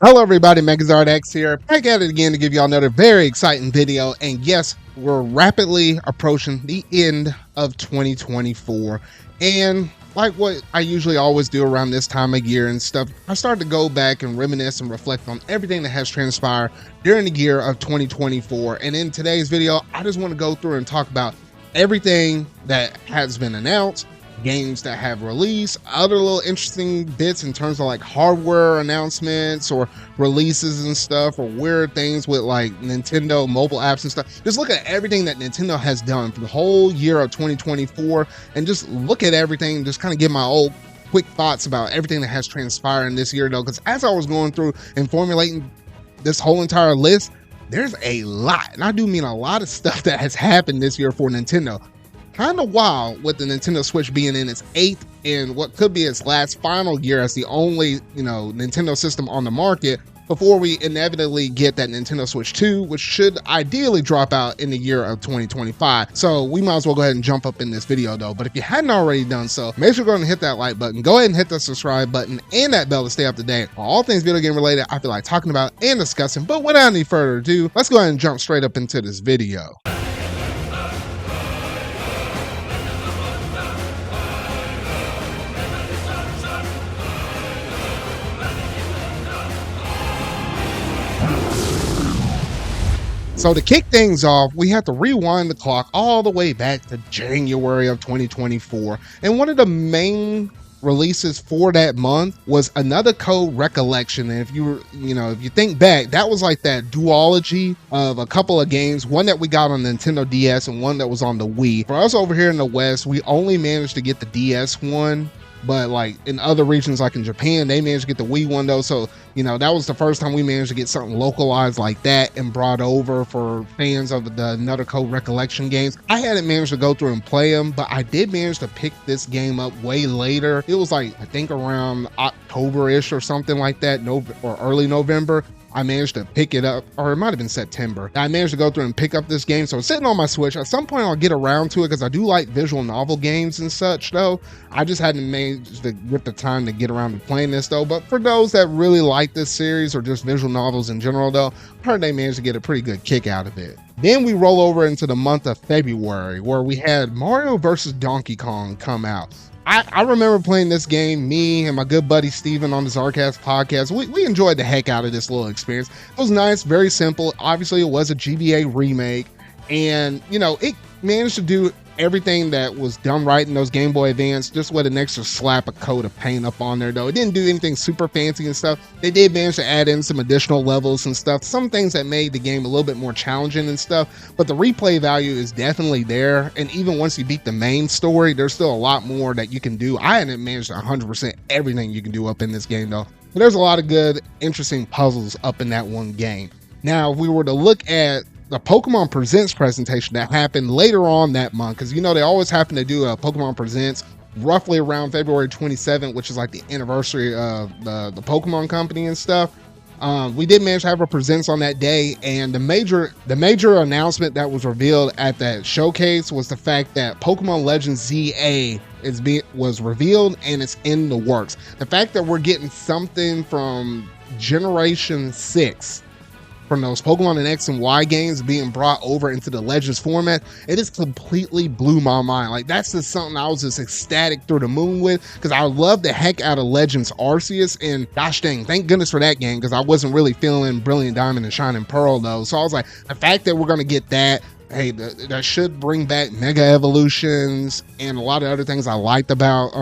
Hello everybody, MegazardX here, back at it again to give y'all another very exciting video. And yes, we're rapidly approaching the end of 2024. And like what I usually always do around this time of year and stuff, I start to go back and reminisce and reflect on everything that has transpired during the year of 2024. And in today's video, I just want to go through and talk about everything that has been announced, games that have released, other little interesting bits in terms of like hardware announcements or releases and stuff, or weird things with like Nintendo mobile apps and stuff. Just look at everything that Nintendo has done for the whole year of 2024 and just look at everything, just kind of give my old quick thoughts about everything that has transpired in this year though, because as I was going through and formulating this whole entire list, there's a lot, and I do mean a lot of stuff that has happened this year for Nintendo. Kind of wild with the Nintendo Switch being in its 8th and what could be its last final year as the only, Nintendo system on the market before we inevitably get that Nintendo Switch 2, which should ideally drop out in the year of 2025. So we might as well go ahead and jump up in this video though. But if you hadn't already done so, make sure to go ahead and hit that like button, go ahead and hit the subscribe button and that bell to stay up to date on all things video game related I feel like talking about and discussing. But without any further ado, let's go ahead and jump straight up into this video. So to kick things off, we have to rewind the clock all the way back to January of 2024. And one of the main releases for that month was Another Code Recollection. And if you think back, that was like that duology of a couple of games, one that we got on Nintendo DS and one that was on the Wii. For us over here in the West, we only managed to get the DS one. But like in other regions, like in Japan, they managed to get the Wii one though. So, that was the first time we managed to get something localized like that and brought over for fans of the Another Code Recollection games. I hadn't managed to go through and play them, but I did manage to pick this game up way later. It was like, I think around October-ish or something like that, or early November. I managed to pick it up, or it might have been September. I managed to go through and pick up this game. So it's sitting on my Switch. At some point I'll get around to it because I do like visual novel games and such though. I just hadn't managed to get the time to get around to playing this though. But for those that really like this series or just visual novels in general though, I heard they managed to get a pretty good kick out of it. Then we roll over into the month of February where we had Mario vs. Donkey Kong come out. I remember playing this game, me and my good buddy Steven on the Zarcast podcast. We enjoyed the heck out of this little experience. It was nice, very simple. Obviously, it was a GBA remake. And, it managed to do everything that was done right in those Game Boy Advance, just with an extra slap of coat of paint up on there, though. It didn't do anything super fancy and stuff. They did manage to add in some additional levels and stuff, some things that made the game a little bit more challenging and stuff, but the replay value is definitely there. And even once you beat the main story, there's still a lot more that you can do. I hadn't managed 100% everything you can do up in this game, though. But there's a lot of good, interesting puzzles up in that one game. Now, if we were to look at the Pokemon Presents presentation that happened later on that month, because they always happen to do a Pokemon Presents roughly around February 27th, which is like the anniversary of the Pokemon company and stuff. We did manage to have a Presents on that day, and the major announcement that was revealed at that showcase was the fact that Pokemon Legends ZA was revealed and it's in the works. The fact that we're getting something from Generation 6 from those Pokemon and X and Y games being brought over into the Legends format, it just completely blew my mind. Like, that's just something I was just ecstatic through the moon with, because I love the heck out of Legends Arceus, and gosh dang, thank goodness for that game, because I wasn't really feeling Brilliant Diamond and Shining Pearl though. So I was like, the fact that we're going to get that, hey, that should bring back Mega Evolutions and a lot of other things I liked about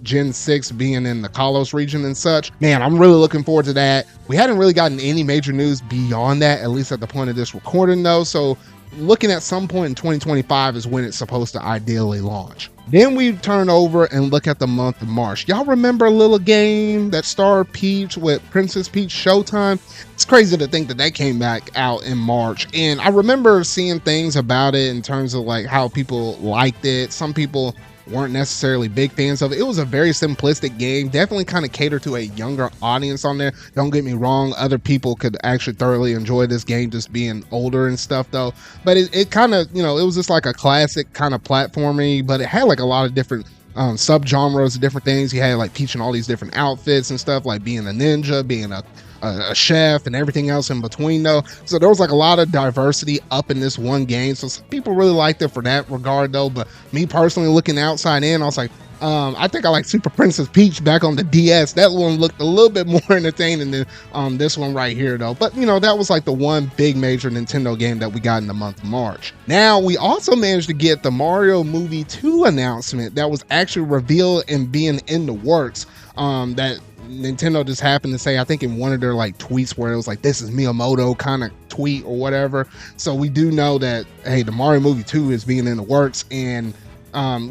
Gen 6 being in the Kalos region and such. Man, I'm really looking forward to that. We hadn't really gotten any major news beyond that, at least at the point of this recording though. So looking at some point in 2025 is when it's supposed to ideally launch. Then we turn over and look at the month of March. Y'all remember a little game that starred Peach with Princess Peach Showtime? It's crazy to think that that came back out in March. And I remember seeing things about it in terms of like how people liked it. Some people weren't necessarily big fans of it. It was a very simplistic game, definitely kind of catered to a younger audience on there. Don't get me wrong, other people could actually thoroughly enjoy this game just being older and stuff though. But it kind of, you know, it was just like a classic kind of platformy, but it had like a lot of different subgenres of different things. You had like Peach in all these different outfits and stuff, like being a ninja, being a a chef and everything else in between though. So there was like a lot of diversity up in this one game. So some people really liked it for that regard though. But me personally, looking outside in, I was like, I think I like Super Princess Peach back on the DS. That one looked a little bit more entertaining than this one right here though. But you know, that was like the one big major Nintendo game that we got in the month of March. Now we also managed to get the Mario Movie 2 announcement that was actually revealed and being in the works. That Nintendo just happened to say, I think in one of their like tweets where it was like, this is Miyamoto kind of tweet or whatever. So we do know that, hey, the Mario Movie 2 is being in the works, and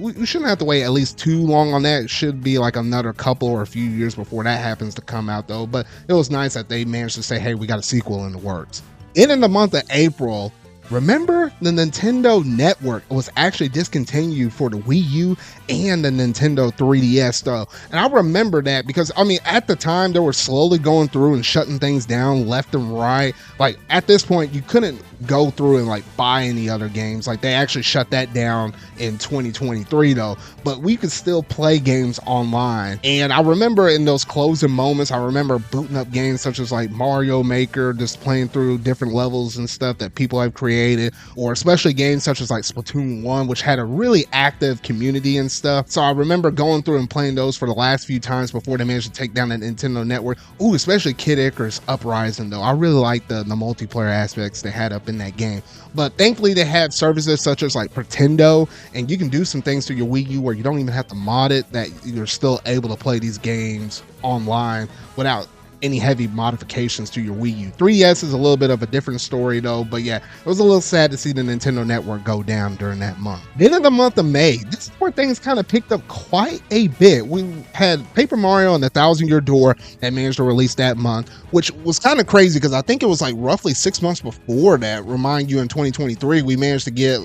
we shouldn't have to wait at least too long on that. It should be like another couple or a few years before that happens to come out though. But it was nice that they managed to say, hey, we got a sequel in the works. And in the month of April, remember the Nintendo Network was actually discontinued for the Wii U and the Nintendo 3DS though. And I remember that because, I mean, at the time they were slowly going through and shutting things down left and right. Like at this point, you couldn't go through and like buy any other games. Like they actually shut that down in 2023 though, but we could still play games online. And I remember in those closing moments, I remember booting up games such as like Mario Maker, just playing through different levels and stuff that people have created, or especially games such as like Splatoon 1, which had a really active community and stuff. So I remember going through and playing those for the last few times before they managed to take down the Nintendo Network. Ooh, especially Kid Icarus Uprising though. I really liked the multiplayer aspects they had up in that game. But thankfully they have services such as like Pretendo, and you can do some things to your Wii U where you don't even have to mod it, that you're still able to play these games online without any heavy modifications to your Wii U. 3DS is a little bit of a different story though, but yeah, it was a little sad to see the Nintendo Network go down during that month. Then in the month of May, this is where things kind of picked up quite a bit. We had Paper Mario and the Thousand Year Door that managed to release that month, which was kind of crazy because I think it was like roughly 6 months before that. Remind you, in 2023 we managed to get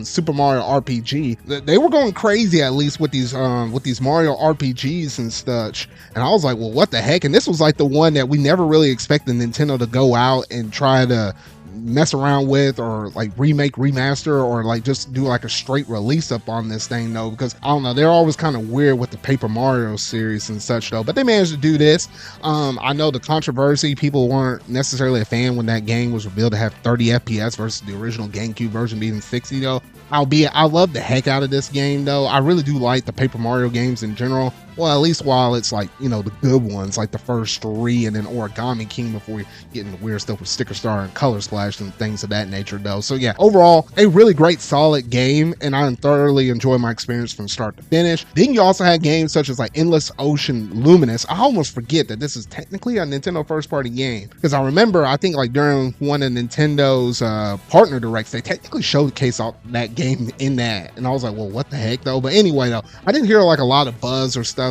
Super Mario RPG. They were going crazy at least with these Mario RPGs and such, and I was like, well, what the heck? And this was like the one that we never really expected Nintendo to go out and try to mess around with, or like remake, remaster, or like just do like a straight release up on this thing though, because I don't know, they're always kind of weird with the Paper Mario series and such though. But they managed to do this. I know the controversy, people weren't necessarily a fan when that game was revealed to have 30 FPS versus the original GameCube version being 60 though. Albeit I love the heck out of this game though. I really do like the Paper Mario games in general. Well, at least while it's like, you know, the good ones, like the first 3 and then Origami King before you get into weird stuff with Sticker Star and Color Splash and things of that nature though. So yeah, overall, a really great solid game, and I thoroughly enjoy my experience from start to finish. Then you also had games such as like Endless Ocean Luminous. I almost forget that this is technically a Nintendo first party game, because I remember, I think like during one of Nintendo's partner directs, they technically showcased that game in that, and I was like, well, what the heck though? But anyway though, I didn't hear like a lot of buzz or stuff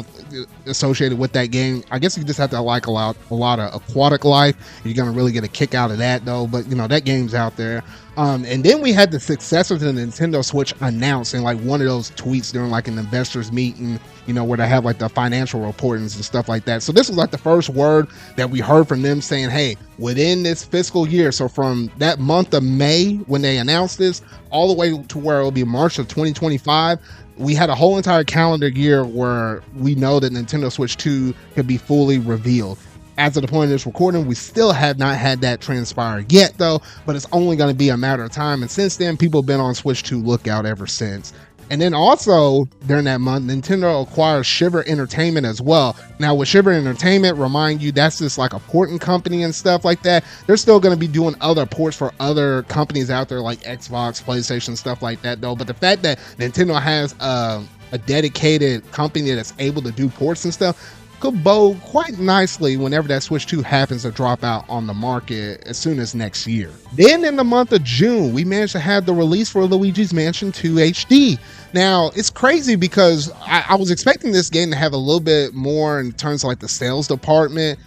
associated with that game. I guess you just have to like a lot of aquatic life. You're gonna really get a kick out of that though, but you know, that game's out there. And then we had the successor to the Nintendo Switch announced in like one of those tweets during like an investors meeting, you know, where they have like the financial reportings and stuff like that. So this was like the first word that we heard from them saying, hey, within this fiscal year, so from that month of May when they announced this all the way to where it will be March of 2025, we had a whole entire calendar year where we know that Nintendo Switch 2 could be fully revealed. As of the point of this recording, we still have not had that transpire yet though, but it's only going to be a matter of time. And since then, people have been on Switch 2 lookout ever since. And then also during that month, Nintendo acquires Shiver Entertainment as well. Now with Shiver Entertainment, remind you, that's just like a porting company and stuff like that. They're still going to be doing other ports for other companies out there like Xbox, PlayStation, stuff like that though. But the fact that Nintendo has a dedicated company that's able to do ports and stuff could bode quite nicely whenever that Switch 2 happens to drop out on the market as soon as next year. Then in the month of June, we managed to have the release for Luigi's Mansion 2 HD. Now, it's crazy because I was expecting this game to have a little bit more in terms of like the sales department,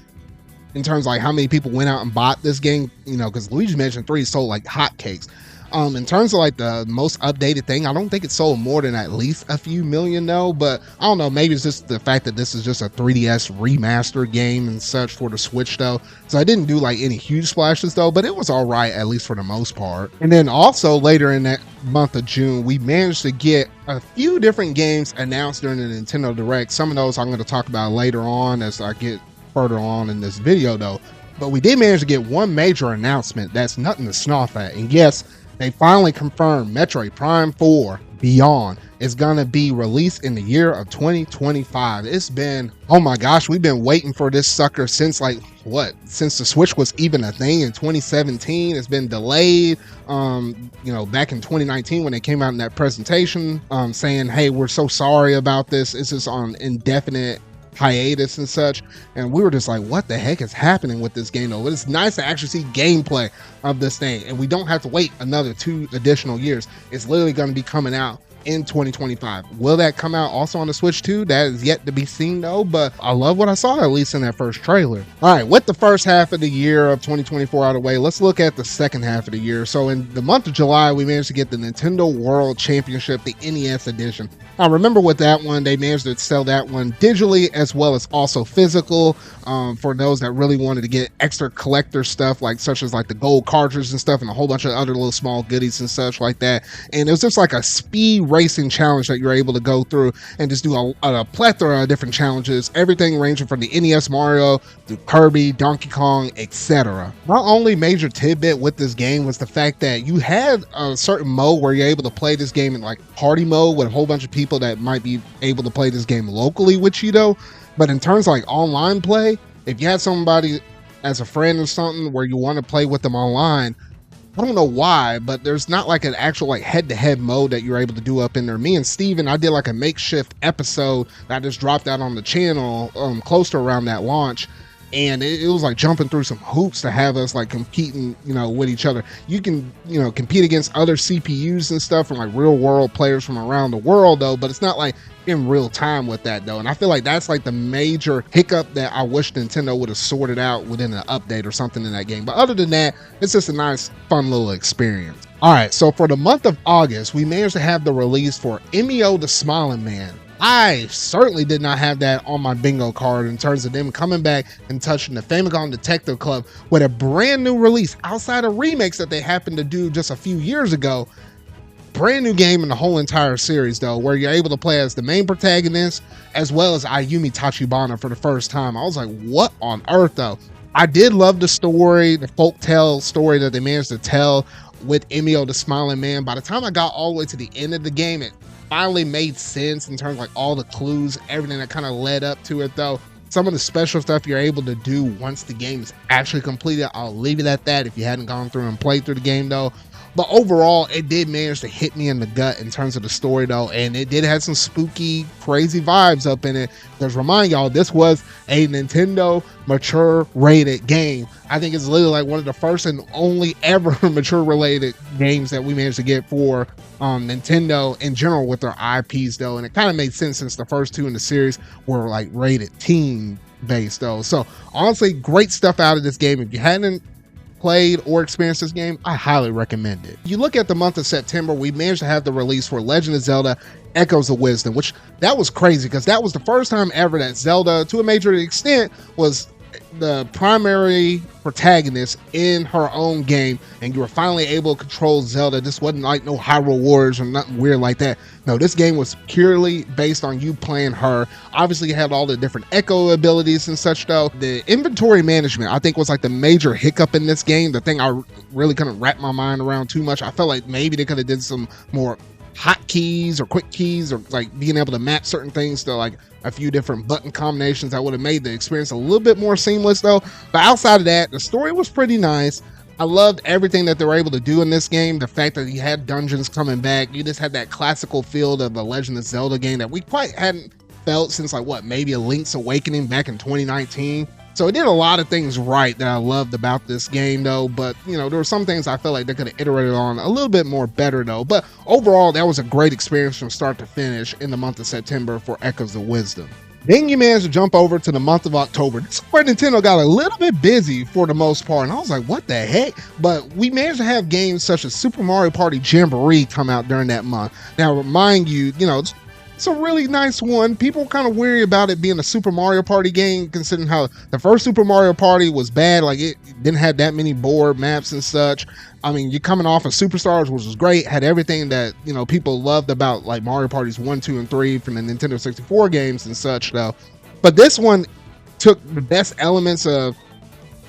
in terms of like how many people went out and bought this game, you know, because Luigi's Mansion 3 sold like hotcakes. In terms of like the most updated thing, I don't think it sold more than at least a few million though, but I don't know, maybe it's just the fact that this is just a 3DS remaster game and such for the Switch though. So I didn't do like any huge splashes though, but it was all right, at least for the most part. And then also later in that month of June, we managed to get a few different games announced during the Nintendo Direct. Some of those I'm going to talk about later on as I get further on in this video though. But we did manage to get one major announcement that's nothing to scoff at. And yes, they finally confirmed Metroid Prime 4 Beyond is going to be released in the year of 2025. It's been, oh my gosh, we've been waiting for this sucker since like what? Since the Switch was even a thing in 2017. It's been delayed. Back in 2019 when they came out in that presentation, saying, hey, we're so sorry about this. It's just on indefinite hiatus and such, and we were just like, what the heck is happening with this game though? But it's nice to actually see gameplay of this thing, and we don't have to wait another 2 additional years. It's literally going to be coming out in 2025. Will that come out also on the Switch too? That is yet to be seen though, but I love what I saw, at least in that first trailer. All right, with the first half of the year of 2024 out of the way, let's look at the second half of the year. So in the month of July, we managed to get the Nintendo World Championship, the NES edition. Now remember with that one, they managed to sell that one digitally as well as also physical, for those that really wanted to get extra collector stuff, like such as like the gold cartridges and stuff and a whole bunch of other little small goodies and such like that. And it was just like a speed racing challenge that you're able to go through and just do a plethora of different challenges, everything ranging from the NES Mario to Kirby, Donkey Kong, etc. My only major tidbit with this game was the fact that you had a certain mode where you're able to play this game in like party mode with a whole bunch of people that might be able to play this game locally with you though. But in terms of like online play, if you had somebody as a friend or something where you want to play with them online, I don't know why, but there's not like an actual like head-to-head mode that you're able to do up in there. Me and Steven, I did like a makeshift episode that I just dropped out on the channel close to around that launch. And it was like jumping through some hoops to have us like competing, with each other. You can, compete against other CPUs and stuff from like real world players from around the world though, but it's not like in real time with that though. And I feel like that's like the major hiccup that I wish Nintendo would have sorted out within an update or something in that game. But other than that, it's just a nice, fun little experience. All right, so for the month of August, we managed to have the release for Emote The Smiling Man. I certainly did not have that on my bingo card in terms of them coming back and touching the Famicom Detective Club with a brand new release outside of remakes that they happened to do just a few years ago. Brand new game in the whole entire series though, where you're able to play as the main protagonist as well as Ayumi Tachibana for the first time. I was like, what on earth though? I did love the story, the folktale story that they managed to tell with Emote The Smiling Man. By the time I got all the way to the end of the game, it finally made sense in terms of like all the clues, everything that kind of led up to it though. Some of the special stuff you're able to do once the game is actually completed, I'll leave it at that if you hadn't gone through and played through the game though. But overall, it did manage to hit me in the gut in terms of the story though, and it did have some spooky, crazy vibes up in it. Because remind y'all, this was a Nintendo mature rated game. I think it's literally like one of the first and only ever mature related games that we managed to get for Nintendo in general with their IPs though. And it kind of made sense since the first two in the series were like rated teen based though. So honestly, great stuff out of this game. If you hadn't played or experienced this game, I highly recommend it. You look at the month of September, we managed to have the release for Legend of Zelda Echoes of Wisdom, which that was crazy because that was the first time ever that Zelda, to a major extent, was the primary protagonist in her own game, and you were finally able to control Zelda. This wasn't like no Hyrule Warriors or nothing weird like that. No, this game was purely based on you playing her. Obviously, you had all the different echo abilities and such though. The inventory management, I think, was like the major hiccup in this game. The thing I really couldn't wrap my mind around too much. I felt like maybe they could have did some more hotkeys or quick keys or like being able to map certain things to like a few different button combinations that would have made the experience a little bit more seamless though. But outside of that, the story was pretty nice. I loved everything that they were able to do in this game. The fact that you had dungeons coming back, you just had that classical feel of the Legend of Zelda game that we quite hadn't felt since like what, maybe a Link's Awakening back in 2019. So it did a lot of things right that I loved about this game though, but there were some things I felt like they could have iterated on a little bit more better though. But overall, that was a great experience from start to finish in the month of September for Echoes of Wisdom. Then you managed to jump over to the month of October. This is where Nintendo got a little bit busy for the most part, and I was like, what the heck? But we managed to have games such as Super Mario Party Jamboree come out during that month. Now, remind you, it's a really nice one. People were kind of weary about it being a Super Mario Party game, considering how the first Super Mario Party was bad. Like, it didn't have that many board maps and such. I mean, you're coming off of Superstars, which was great, had everything that, people loved about like Mario Parties 1, 2, and 3 from the Nintendo 64 games and such though. But this one took the best elements of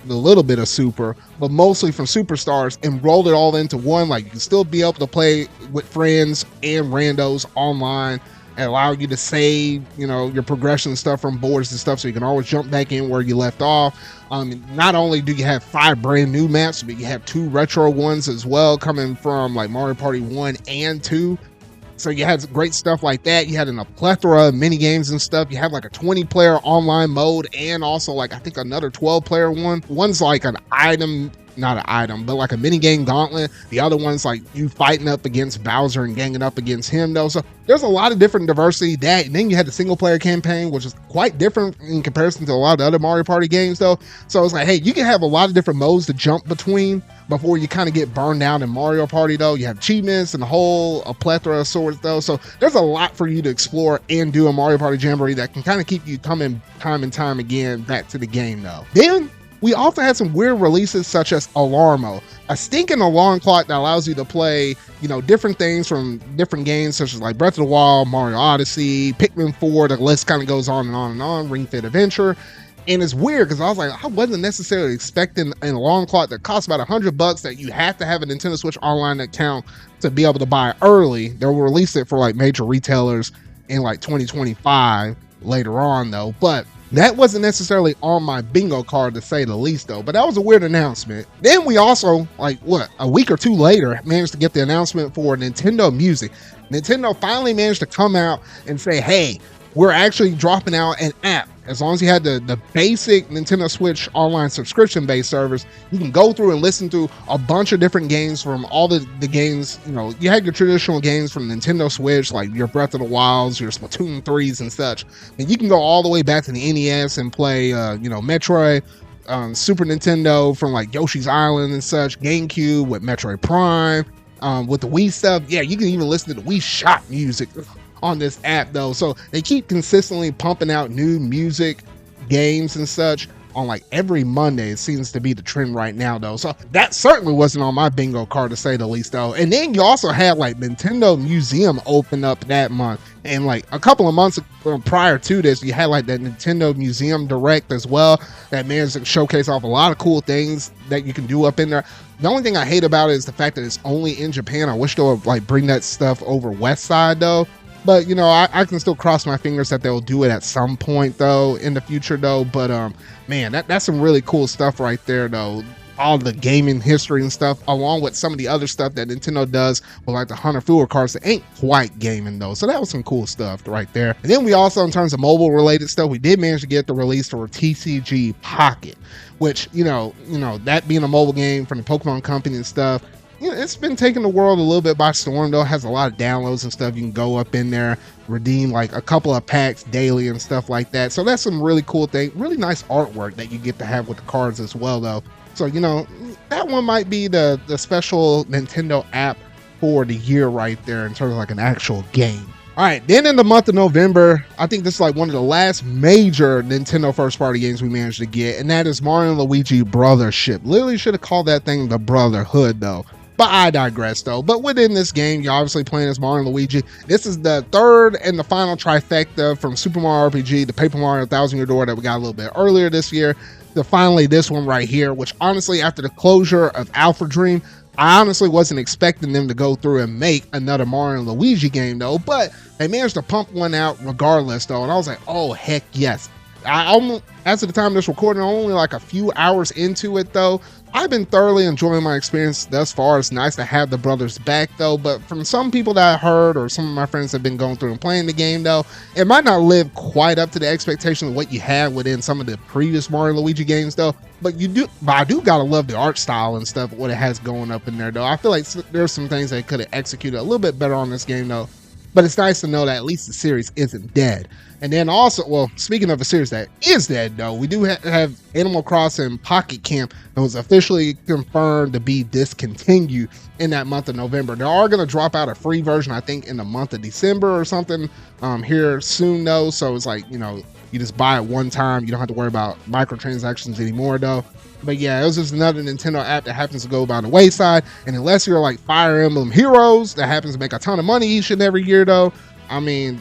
the little bit of Super, but mostly from Superstars, and rolled it all into one. Like, you can still be able to play with friends and randos online, and allow you to save, your progression stuff from boards and stuff, so you can always jump back in where you left off. Not only do you have 5 brand new maps, but you have 2 retro ones as well, coming from like Mario Party 1 and 2. So you had great stuff like that. You had a plethora of mini games and stuff. You have like a 20-player online mode, and also like I think another 12-player one. One's like an item, not an item, but like a mini game gauntlet. The other one's like you fighting up against Bowser and ganging up against him though. So there's a lot of different diversity. That, and then you had the single player campaign, which is quite different in comparison to a lot of the other Mario Party games though. So it's like, hey, you can have a lot of different modes to jump between before you kind of get burned out in Mario Party though. You have achievements and a plethora of sorts though. So there's a lot for you to explore and do a Mario Party Jamboree that can kind of keep you coming time and time again back to the game though. Then we also had some weird releases such as Alarmo, a stinking alarm clock that allows you to play, different things from different games such as like Breath of the Wild, Mario Odyssey, Pikmin 4, the list kind of goes on and on and on, Ring Fit Adventure. And it's weird because I was like, I wasn't necessarily expecting an alarm clock that costs about $100 that you have to have a Nintendo Switch Online account to be able to buy early. They'll release it for like major retailers in like 2025 later on though. But that wasn't necessarily on my bingo card to say the least though. But that was a weird announcement. Then we also, a week or 2 later, managed to get the announcement for Nintendo Music. Nintendo finally managed to come out and say, hey, we're actually dropping out an app. As long as you had the basic Nintendo Switch Online subscription-based service, you can go through and listen to a bunch of different games from all the games. You had your traditional games from Nintendo Switch, like your Breath of the Wilds, your Splatoon 3s and such. And you can go all the way back to the NES and play, Metroid, Super Nintendo from like Yoshi's Island and such, GameCube with Metroid Prime, with the Wii stuff. Yeah, you can even listen to the Wii Shop music on this app though. So they keep consistently pumping out new music, games and such on like every Monday. It seems to be the trend right now though. So that certainly wasn't on my bingo card to say the least though. And then you also had like Nintendo Museum open up that month. And like a couple of months prior to this, you had like that Nintendo Museum Direct as well that managed to showcase off a lot of cool things that you can do up in there. The only thing I hate about it is the fact that it's only in Japan. I wish they would like bring that stuff over West Side though. But, I can still cross my fingers that they'll do it at some point, though, in the future, though. But, man, that's some really cool stuff right there, though. All the gaming history and stuff, along with some of the other stuff that Nintendo does with, like, the Hunter Fuller cards that ain't quite gaming, though. So that was some cool stuff right there. And then we also, in terms of mobile-related stuff, we did manage to get the release for TCG Pocket, which, that being a mobile game from the Pokemon Company and stuff, it's been taking the world a little bit by storm though. It has a lot of downloads and stuff. You can go up in there, redeem like a couple of packs daily and stuff like that. So that's some really cool thing. Really nice artwork that you get to have with the cards as well though. So, that one might be the special Nintendo app for the year right there in terms of like an actual game. All right, then in the month of November, I think this is like one of the last major Nintendo first-party games we managed to get, and that is Mario and Luigi Brothership. Literally should have called that thing the Brotherhood though. But I digress though. But within this game, you're obviously playing as Mario and Luigi. This is the third and the final trifecta from Super Mario RPG, the Paper Mario 1000 Year Door that we got a little bit earlier this year, to finally this one right here, which honestly, after the closure of Alpha Dream, I honestly wasn't expecting them to go through and make another Mario and Luigi game though, but they managed to pump one out regardless though, and I was like, oh heck yes. As of the time of this recording, I'm only like a few hours into it though. I've been thoroughly enjoying my experience thus far. It's nice to have the brothers back though, but from some people that I heard or some of my friends have been going through and playing the game though, it might not live quite up to the expectation of what you had within some of the previous Mario and Luigi games though. But I do gotta love the art style and stuff, what it has going up in there though. I feel like there's some things they could have executed a little bit better on this game though. But it's nice to know that at least the series isn't dead. And then also, well, speaking of a series that is dead, though, we do have Animal Crossing Pocket Camp that was officially confirmed to be discontinued in that month of November. They are going to drop out a free version, I think, in the month of December or something here soon, though. So it's like, you just buy it one time. You don't have to worry about microtransactions anymore, though. But yeah, it was just another Nintendo app that happens to go by the wayside. And unless you're like Fire Emblem Heroes, that happens to make a ton of money each and every year, though, I mean,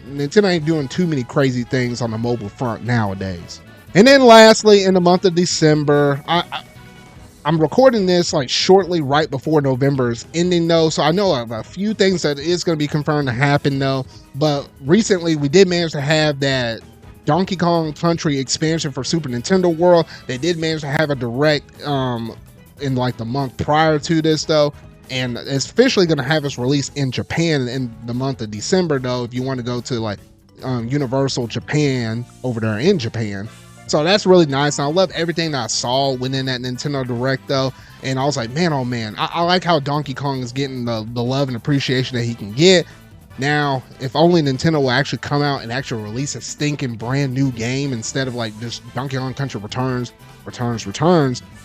Nintendo ain't doing too many crazy things on the mobile front nowadays. And then lastly, in the month of December, I'm recording this like shortly right before November is ending though, so I know a few things that is going to be confirmed to happen though. But recently we did manage to have that Donkey Kong Country expansion for Super Nintendo World. They did manage to have a direct in like the month prior to this though, and it's officially going to have its release in Japan in the month of December though. If you want to go to like Universal Japan over there in Japan. So that's really nice. And I love everything that I saw within that Nintendo Direct though. And I was like, man, oh man, I like how Donkey Kong is getting the love and appreciation that he can get. Now, if only Nintendo will actually come out and actually release a stinking brand new game instead of like just Donkey Kong Country Returns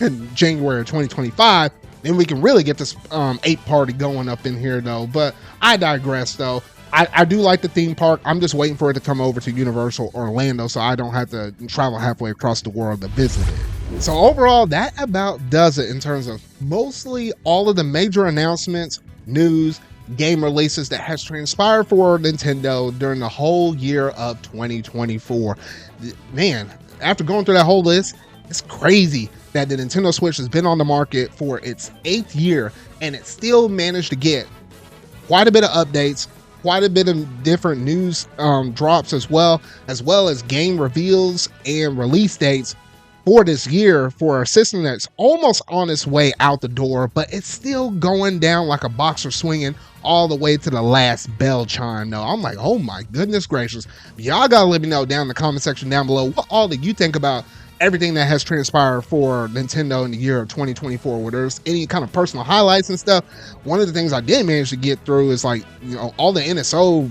in January of 2025, then we can really get this 8 party going up in here though. But I digress though. I do like the theme park. I'm just waiting for it to come over to Universal Orlando so I don't have to travel halfway across the world to visit it. So overall, that about does it in terms of mostly all of the major announcements, news, game releases that has transpired for Nintendo during the whole year of 2024. Man, after going through that whole list, it's crazy that the Nintendo Switch has been on the market for its 8th year and it still managed to get quite a bit of updates, quite a bit of different news drops as well as game reveals and release dates for this year for a system that's almost on its way out the door, but it's still going down like a boxer swinging all the way to the last bell chime though. I'm like, oh my goodness gracious. Y'all gotta let me know down in the comment section down below what all that you think about everything that has transpired for Nintendo in the year of 2024, where there's any kind of personal highlights and stuff. One of the things I did manage to get through is like, you know, all the NSO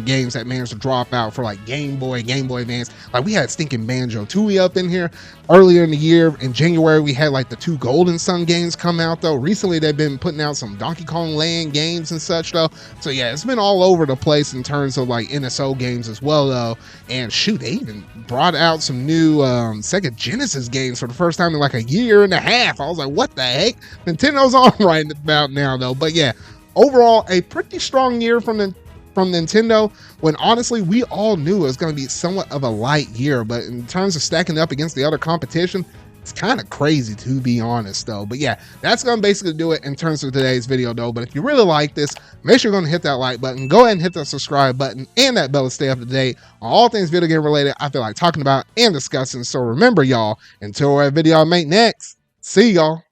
games that managed to drop out for like Game Boy Advance. Like we had stinking Banjo-Tooie up in here earlier in the year. In January, we had like the 2 Golden Sun games come out though. Recently, they've been putting out some Donkey Kong Land games and such though. So yeah, it's been all over the place in terms of like NSO games as well though. And shoot, they even brought out some new Sega Genesis games for the first time in like a year and a half. I was like, what the heck? Nintendo's on right about now though. But yeah, overall a pretty strong year from Nintendo, when honestly we all knew it was going to be somewhat of a light year, but in terms of stacking up against the other competition, it's kind of crazy to be honest though. But yeah, that's going to basically do it in terms of today's video though. But if you really like this, make sure you're going to hit that like button, go ahead and hit the subscribe button and that bell to stay up to date on all things video game related I feel like talking about and discussing. So remember y'all, until our video I make next, see y'all.